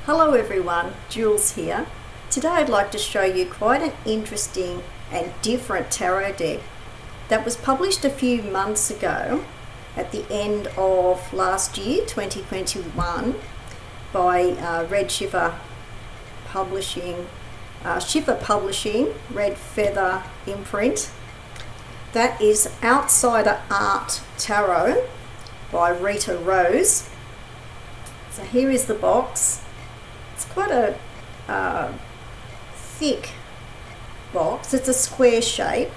Hello everyone, Jules here. Today I'd like to show you quite an interesting and different tarot deck that was published a few months ago at the end of last year, 2021, by Schiffer Publishing, Red Feather imprint. That is Outsider Art Tarot by Rita Rose. So here is the box. It's quite a thick box. It's a square shape.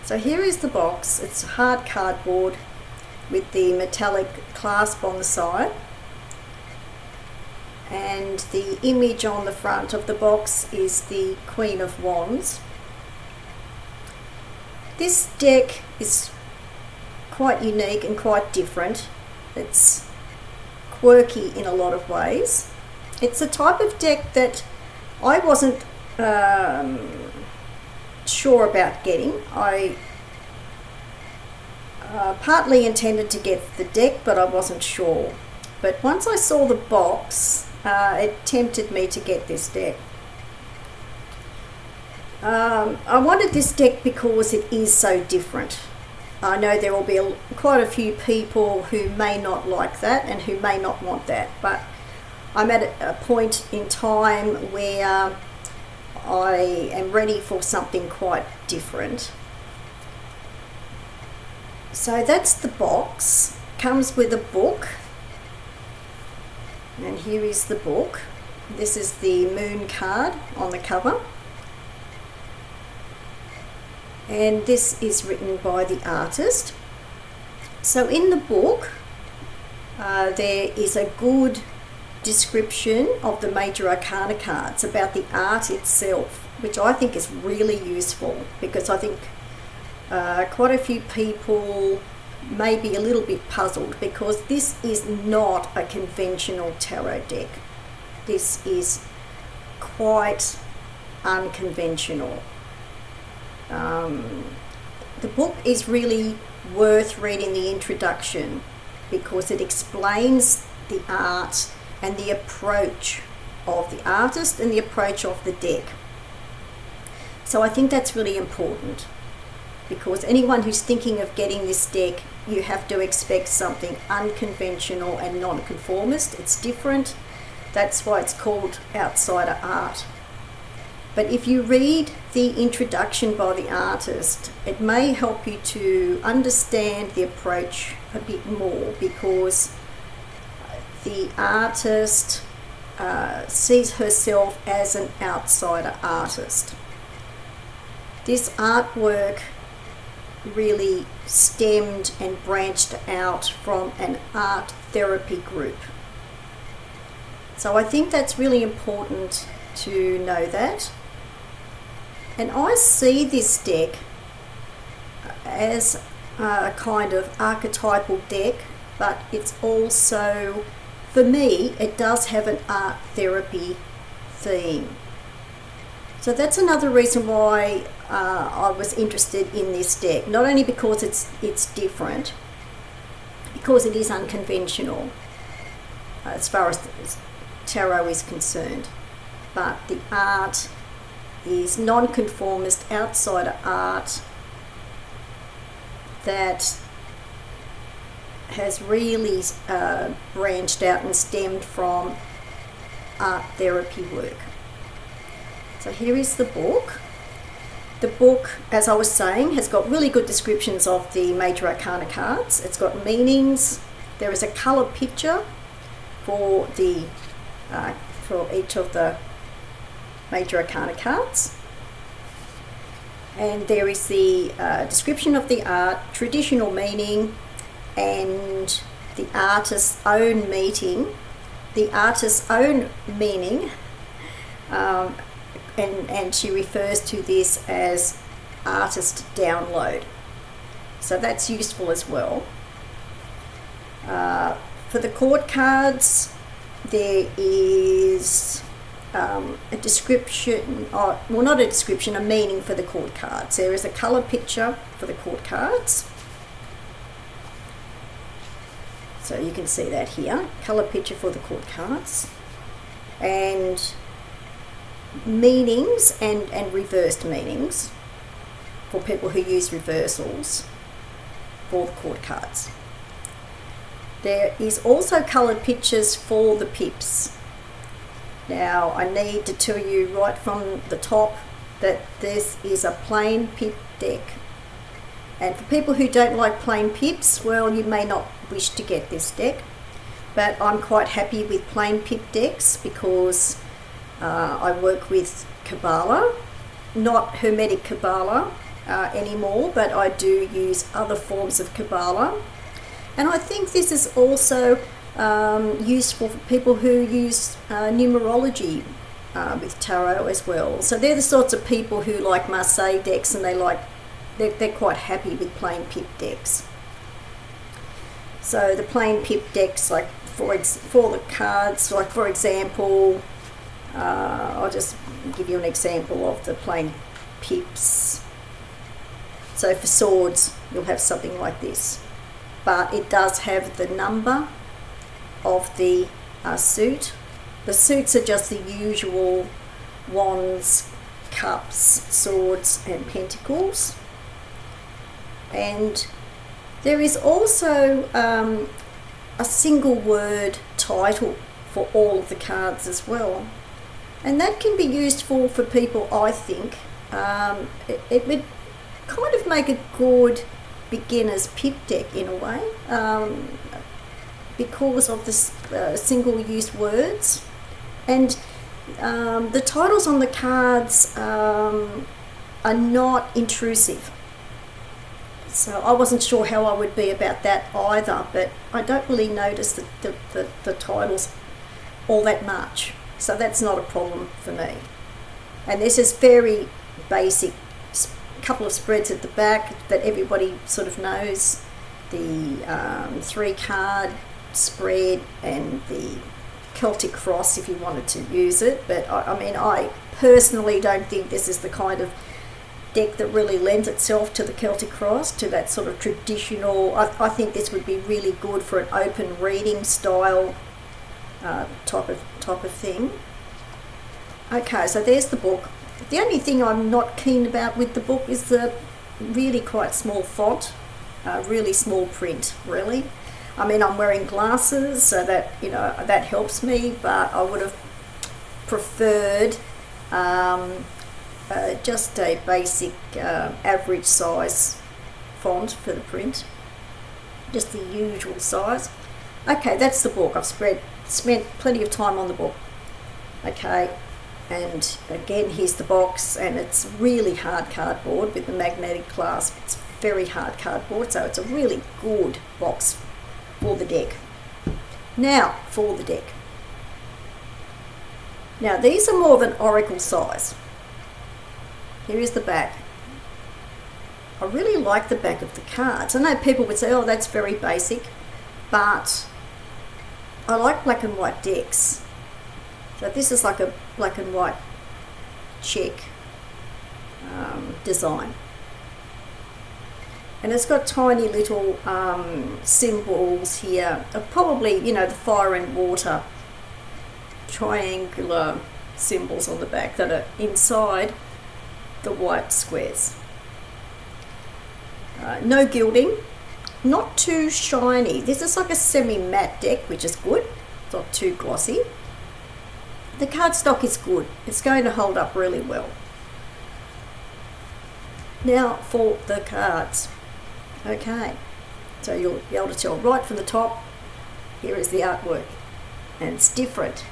So here is the box. It's hard cardboard with the metallic clasp on the side, and the image on the front of the box is the Queen of Wands. This deck is quite unique and quite different. It's quirky in a lot of ways. It's a type of deck that I wasn't sure about getting. I partly intended to get the deck, but I wasn't sure. But once I saw the box, it tempted me to get this deck. I wanted this deck because it is so different. I know there will be quite a few people who may not like that and who may not want that, but I'm at a point in time where I am ready for something quite different. So that's the box. Comes with a book, and here is the book. This is the moon card on the cover, and this is written by the artist. So in the book there is a good description of the major arcana cards, about the art itself, which I think is really useful, because I think quite a few people may be a little bit puzzled, because this is not a conventional tarot deck. This is quite unconventional. The book is really worth reading the introduction, because it explains the art and the approach of the artist and the approach of the deck. So I think that's really important, because anyone who's thinking of getting this deck, you have to expect something unconventional and non-conformist. It's different. That's why it's called Outsider Art. But if you read the introduction by the artist, it may help you to understand the approach a bit more, because the artist sees herself as an outsider artist. This artwork really stemmed and branched out from an art therapy group. So I think that's really important to know that. And I see this deck as a kind of archetypal deck, but it's also, for me, it does have an art therapy theme. So that's another reason why I was interested in this deck. Not only because it's different, because it is unconventional as far as tarot is concerned, but the art is non-conformist, outsider art that has really branched out and stemmed from art therapy work. So here is the book. The book, as I was saying, has got really good descriptions of the major arcana cards. It's got meanings. There is a colour picture for each of the major arcana cards, and there is the description of the art, traditional meaning, and the artist's own meaning, and she refers to this as artist download. So that's useful as well. For the court cards, there is a description, not a description, a meaning for the court cards. There is a colour picture for the court cards. So you can see that here, colour picture for the court cards. and meanings and reversed meanings for people who use reversals for the court cards. There is also coloured pictures for the pips. Now I need to tell you right from the top that this is a plain pip deck. And for people who don't like plain pips, well, you may not wish to get this deck, but I'm quite happy with plain pip decks because I work with Kabbalah, not Hermetic Kabbalah anymore, but I do use other forms of Kabbalah. And I think this is also useful for people who use numerology with tarot as well. So they're the sorts of people who like Marseille decks, and they're quite happy with plain pip decks. So the plain pip decks, like for the cards, like for example, I'll just give you an example of the plain pips. So for swords, you'll have something like this, but it does have the number of the suit. The suits are just the usual wands, cups, swords and pentacles. And there is also a single word title for all of the cards as well. And that can be used for people, I think. It would kind of make a good beginner's pip deck in a way, because of the single-use words. And the titles on the cards are not intrusive. So I wasn't sure how I would be about that either, but I don't really notice the titles all that much. So that's not a problem for me. And this is very basic, couple of spreads at the back that everybody sort of knows. The 3-card spread and the Celtic cross if you wanted to use it. But I mean, I personally don't think this is the kind of deck that really lends itself to the Celtic cross, to that sort of traditional. I think this would be really good for an open reading style type of thing. Okay, so there's the book. The only thing I'm not keen about with the book is the really quite small font, really small print, really. I mean, I'm wearing glasses, so that, you know, that helps me, but I would have preferred just a basic average size font for the print, just the usual size. Okay, that's the book. I've spent plenty of time on the book. Okay, and again, here's the box, and it's really hard cardboard with the magnetic clasp. It's very hard cardboard, so it's a really good box for the deck. Now for the deck. Now these are more of an oracle size. Here is the back. I really like the back of the cards. I know people would say, oh, that's very basic, but I like black and white decks. So this is like a black and white check design. And it's got tiny little symbols here of probably, you know, the fire and water triangular symbols on the back that are inside the white squares. No gilding, not too shiny. This is like a semi-matte deck, which is good. It's not too glossy. The cardstock is good. It's going to hold up really well. Now for the cards. Okay, so you'll be able to tell right from the top, here is the artwork, and it's different.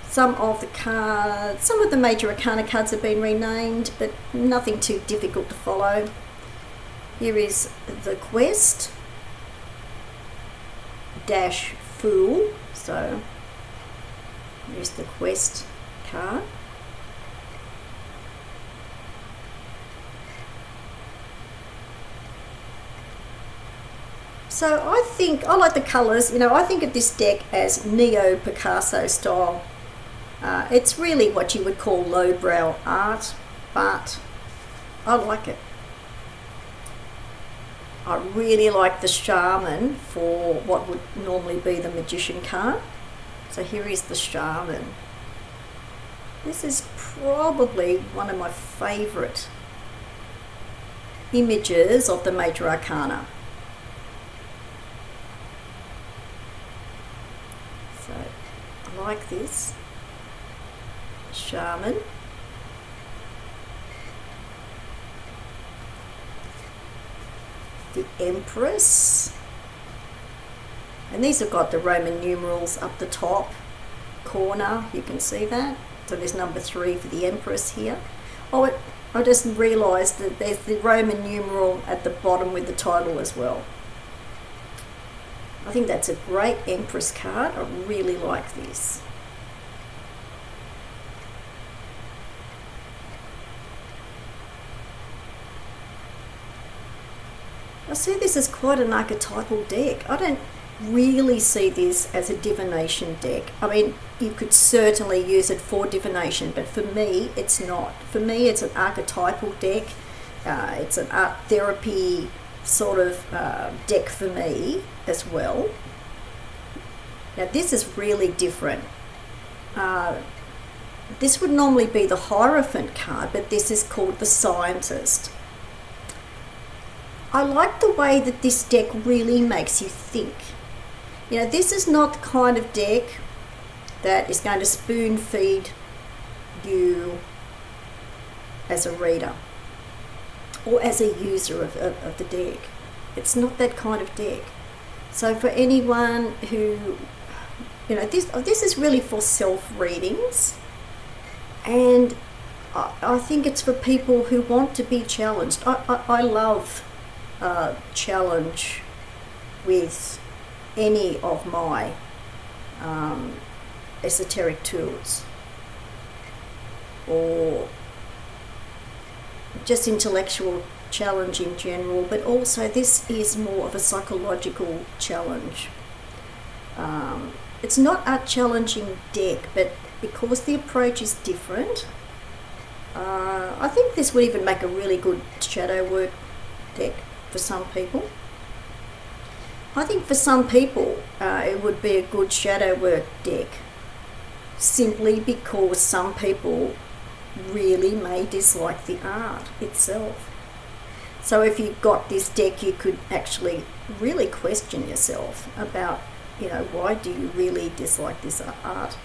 Some of the major arcana cards have been renamed, but nothing too difficult to follow. Here is the quest dash fool. So here's the quest card. So I think, I like the colours, you know, I think of this deck as neo-Picasso style. It's really what you would call lowbrow art, but I like it. I really like the shaman for what would normally be the magician card. So here is the Shaman. This is probably one of my favourite images of the Major Arcana. So I like this. Shaman. The Empress. And these have got the Roman numerals up the top corner. You can see that. So there's number 3 for the Empress here. Oh, I just realised that there's the Roman numeral at the bottom with the title as well. I think that's a great Empress card. I really like this. I see this as quite an archetypal deck. I don't really see this as a divination deck. I mean, you could certainly use it for divination, but for me, it's not. For me, it's an archetypal deck. It's an art therapy sort of deck for me as well. Now, this is really different. This would normally be the Hierophant card, but this is called the Scientist. I like the way that this deck really makes you think. You know, this is not the kind of deck that is going to spoon feed you as a reader or as a user of the deck. It's not that kind of deck. So for anyone who, you know, this is really for self-readings, and I think it's for people who want to be challenged. I love challenge with any of my esoteric tools, or just intellectual challenge in general, but also this is more of a psychological challenge. It's not a challenging deck, but because the approach is different, I think this would even make a really good shadow work deck for some people. I think for some people it would be a good shadow work deck, simply because some people really may dislike the art itself. So if you got this deck, you could actually really question yourself about, you know, why do you really dislike this art?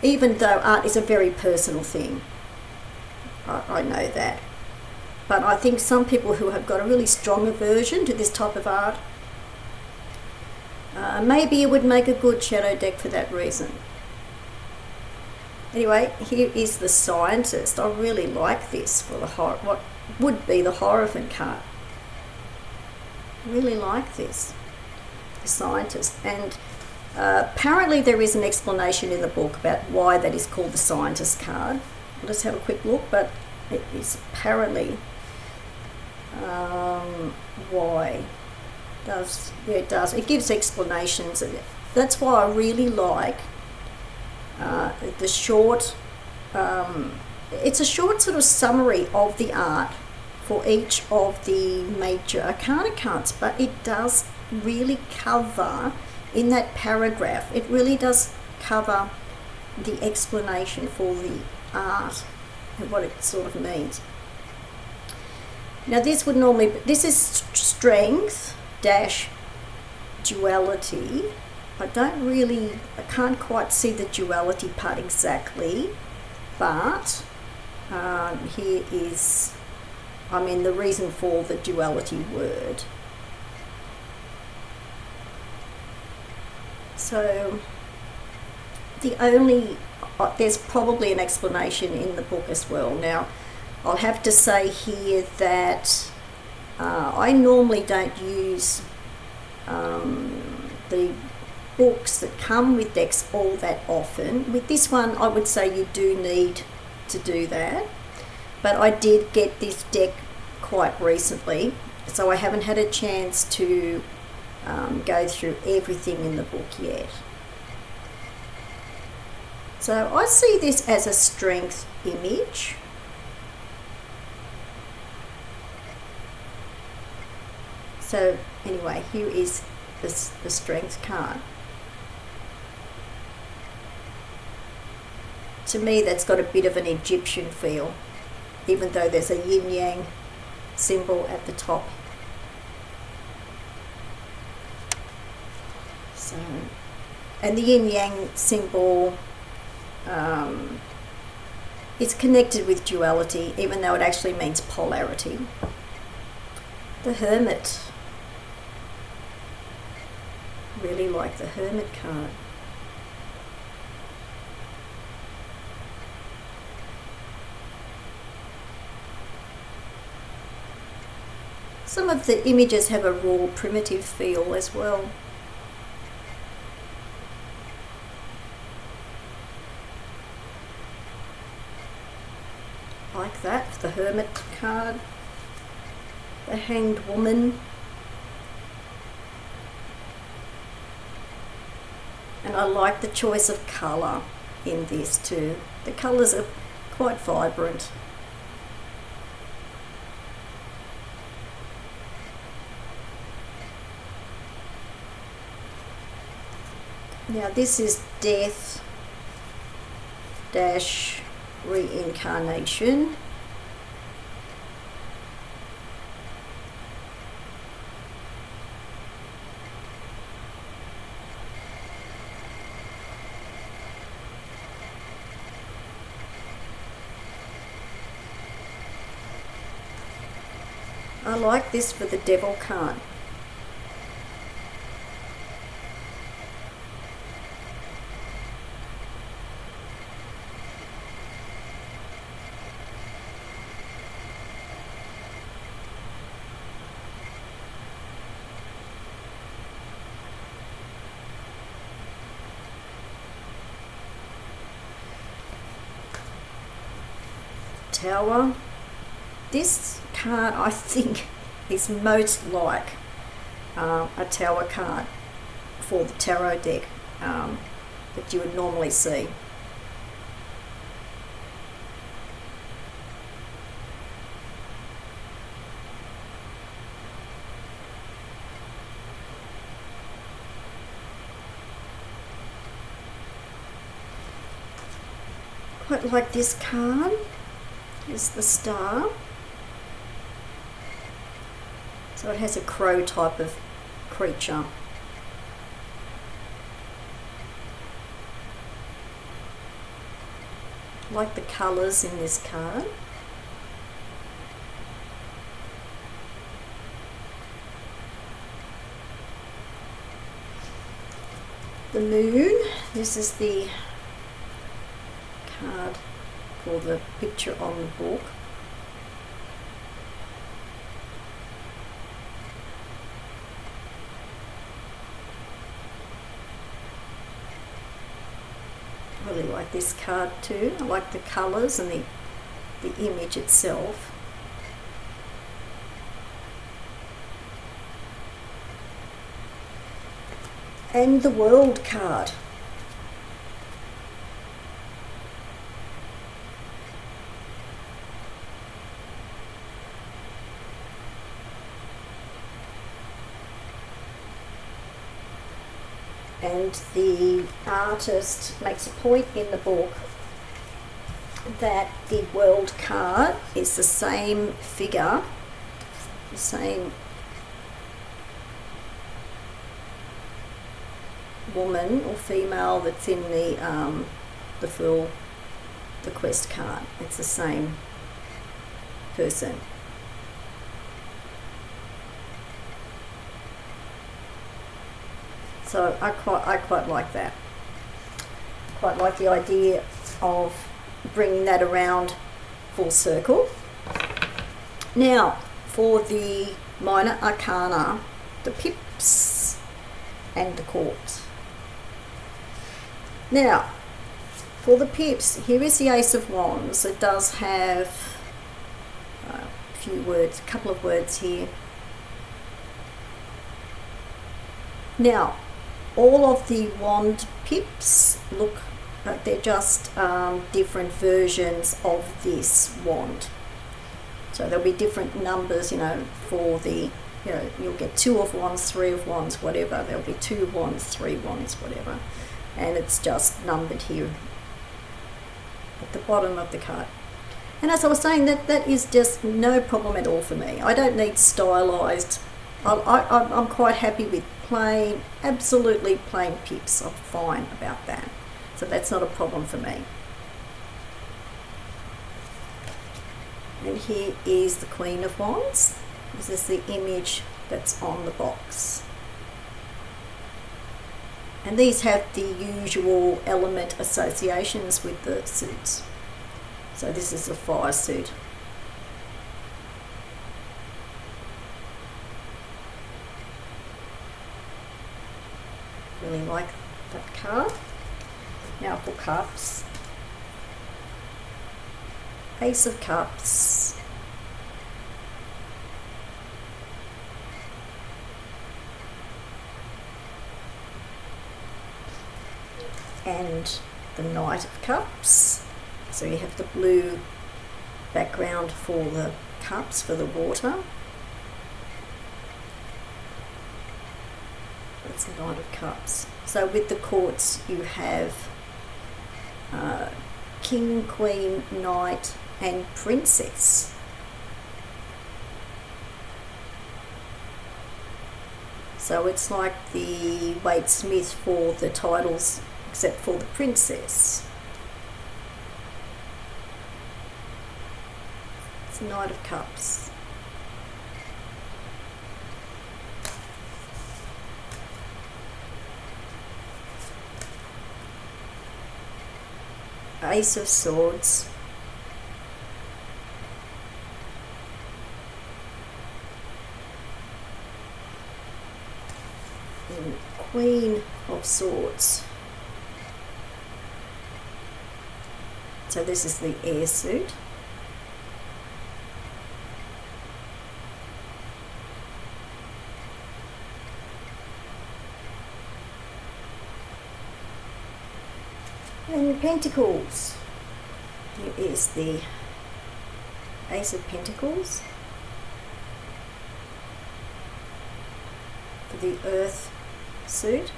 Even though art is a very personal thing. I know that. But I think some people who have got a really strong aversion to this type of art, maybe it would make a good shadow deck for that reason. Anyway, here is the Scientist. I really like this for the what would be the Hierophant card. I really like this, the Scientist. And apparently there is an explanation in the book about why that is called the Scientist card. I'll just have a quick look, but it is apparently why. It does. It gives explanations. That's why I really like the short, it's a short sort of summary of the art for each of the major arcana cards, but it does really cover, in that paragraph, it really does cover the explanation for the art and what it sort of means. Now this would normally, this is strength dash duality. I can't quite see the duality part exactly, but here is, the reason for the duality word. So there's probably an explanation in the book as well. Now, I'll have to say here that I normally don't use the books that come with decks all that often. With this one, I would say you do need to do that, but I did get this deck quite recently, so I haven't had a chance to go through everything in the book yet. So I see this as a strength image. So anyway, here is the strength card. To me, that's got a bit of an Egyptian feel, even though there's a yin-yang symbol at the top. So, and the yin-yang symbol is connected with duality, even though it actually means polarity. The Hermit. Really like the Hermit card. Some of the images have a raw, primitive feel as well. Like that, the Hermit card. The Hanged Woman. And I like the choice of colour in this too. The colours are quite vibrant. Now this is Death dash Reincarnation. I like this for the Devil card. Tower. This card, I think, is most like a Tower card for the tarot deck that you would normally see. Quite like this card. Is the Star. So it has a crow type of creature. I like the colours in this card. The Moon. This is the card for the picture on the book. I really like this card too. I like the colours and the image itself. And the World card. And the artist makes a point in the book that the World card is the same figure, the same woman or female that's in the Fool, the Quest card. It's the same person. So I quite like that. Quite like the idea of bringing that around full circle. Now, for the minor arcana, the pips and the court. Now, for the pips, here is the Ace of Wands. It does have a few words, a couple of words here. Now, all of the wand pips look like they're just different versions of this wand. So there'll be different numbers, for the, you'll get 2 of wands, 3 of wands, whatever. There'll be 2 wands, 3 wands, whatever. And it's just numbered here. at the bottom of the card. And as I was saying, that is just no problem at all for me. I don't need stylized. I'm quite happy with plain, absolutely plain pips. I'm fine about that. So that's not a problem for me. And here is the Queen of Wands. This is the image that's on the box. And these have the usual element associations with the suits. So this is a fire suit. Really like that card. Now for cups. Ace of Cups. And the Knight of Cups. So you have the blue background for the cups, for the water. That's the Knight of Cups. So with the courts you have King, Queen, Knight and Princess. So it's like the Wade Smith for the titles, except for the Princess. It's the Knight of Cups. Ace of Swords. And Queen of Swords. So this is the air suit. And your Pentacles. Here is the Ace of Pentacles for the Earth suit.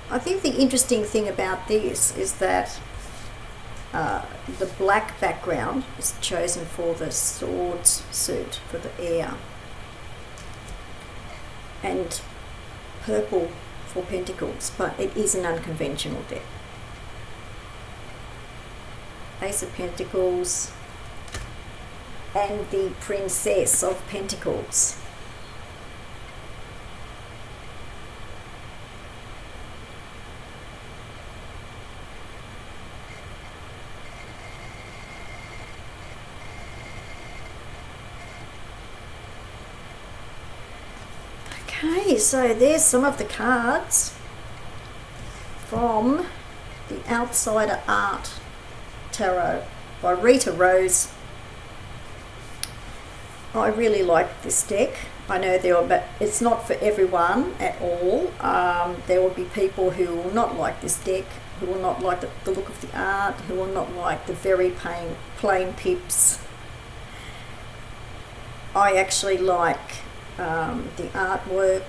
I think the interesting thing about this is that the black background is chosen for the Swords suit, for the air, and purple for Pentacles, but it is an unconventional deck. Ace of Pentacles and the Princess of Pentacles. Okay, so there's some of the cards from the Outsider Art Tarot by Rita Rose. I really like this deck. I know but it's not for everyone at all. There will be people who will not like this deck, who will not like the look of the art, who will not like the very plain pips. I actually like the artwork.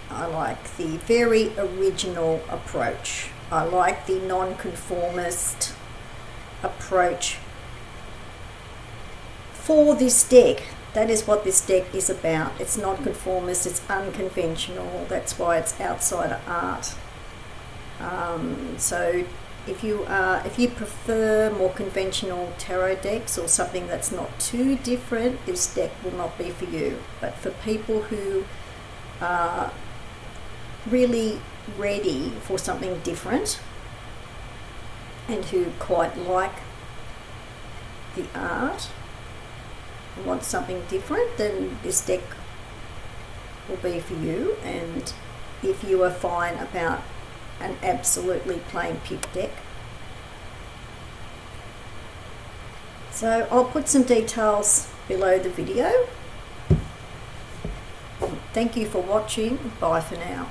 I like the very original approach. I like the non-conformist approach for this deck. That is what this deck is about. It's non-conformist, it's unconventional. That's why it's outsider art. So if you prefer more conventional tarot decks or something that's not too different, this deck will not be for you. But for people who are really ready for something different and who quite like the art and want something different, then this deck will be for you. And if you are fine about an absolutely plain pip deck. So I'll put some details below the video. Thank you for watching. Bye for now.